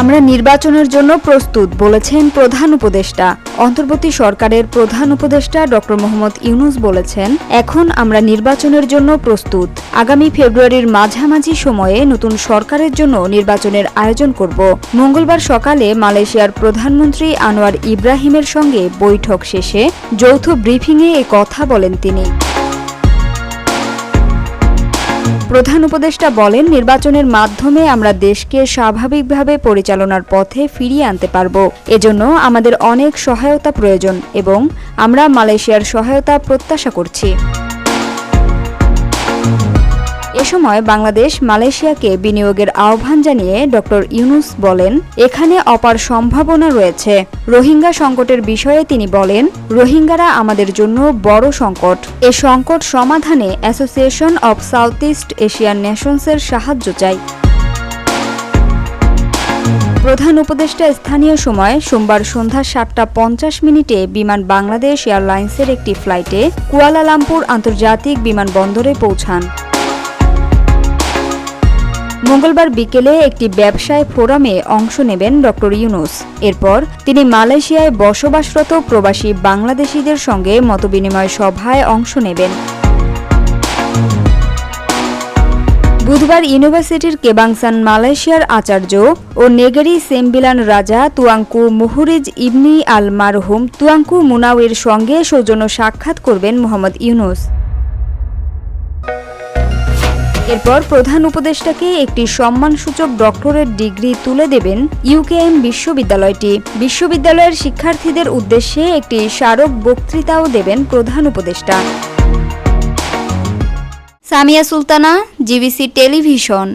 আমরা নির্বাচনের জন্য প্রস্তুত বলেছেন প্রধান উপদেষ্টা। অন্তর্বর্তী সরকারের প্রধান উপদেষ্টা ডক্টর মোহাম্মদ ইউনূস বলেছেন, এখন আমরা নির্বাচনের জন্য প্রস্তুত। আগামী ফেব্রুয়ারির মাঝামাঝি সময়ে নতুন সরকারের জন্য নির্বাচনের আয়োজন করব। মঙ্গলবার সকালে মালয়েশিয়ার প্রধানমন্ত্রী আনোয়ার ইব্রাহিমের সঙ্গে বৈঠক শেষে যৌথ ব্রিফিংয়ে এ কথা বলেন তিনি। প্রধান উপদেষ্টা বলেন, নির্বাচনের মাধ্যমে আমরা দেশকে স্বাভাবিকভাবে পরিচালনার পথে ফিরিয়ে আনতে পারব। এজন্য আমাদের অনেক সহায়তা প্রয়োজন এবং আমরা মালয়েশিয়ার সহায়তা প্রত্যাশা করছি। এ সময় বাংলাদেশ মালয়েশিয়াকে বিনিয়োগের আহ্বান জানিয়ে ডক্টর ইউনূস বলেন, এখানে অপার সম্ভাবনা রয়েছে। রোহিঙ্গা সংকটের বিষয়ে তিনি বলেন, রোহিঙ্গারা আমাদের জন্য বড় সংকট। এ সংকট সমাধানে association of south east Asian নেশনসের সাহায্য চাই। প্রধান উপদেষ্টা স্থানীয় সময় সোমবার সন্ধ্যা ৭টা ৫০ বিমান বাংলাদেশ এয়ারলাইন্সের একটি ফ্লাইটে কুয়ালালামপুর আন্তর্জাতিক বিমানবন্দরে পৌঁছান। মঙ্গলবার বিকেলে একটি ব্যবসায় ফোরামে অংশ নেবেন ডক্টর ইউনূস। এরপর তিনি মালয়েশিয়ায় বসবাসরত প্রবাসী বাংলাদেশিদের সঙ্গে মতবিনিময় সভায় অংশ নেবেন। বুধবার ইউনিভার্সিটির কেবাংসান মালয়েশিয়ার আচার্য ও নেগেরি সেমবিলান রাজা তুয়াংকু মুহুরিজ ইবনি আল মারহুম তুয়াংকু মুনাওয়ের সঙ্গে সৌজন্য সাক্ষাৎ করবেন মোহাম্মদ ইউনূস। এরপর প্রধান উপদেষ্টাকে একটি সম্মানসূচক ডক্টরেট ডিগ্রি তুলে দেবেন ইউকেএম বিশ্ববিদ্যালয়টি। বিশ্ববিদ্যালয়ের শিক্ষার্থীদের উদ্দেশ্যে একটি স্মারক বক্তৃতাও দেবেন প্রধান উপদেষ্টা। Samia Sultana, GBC television.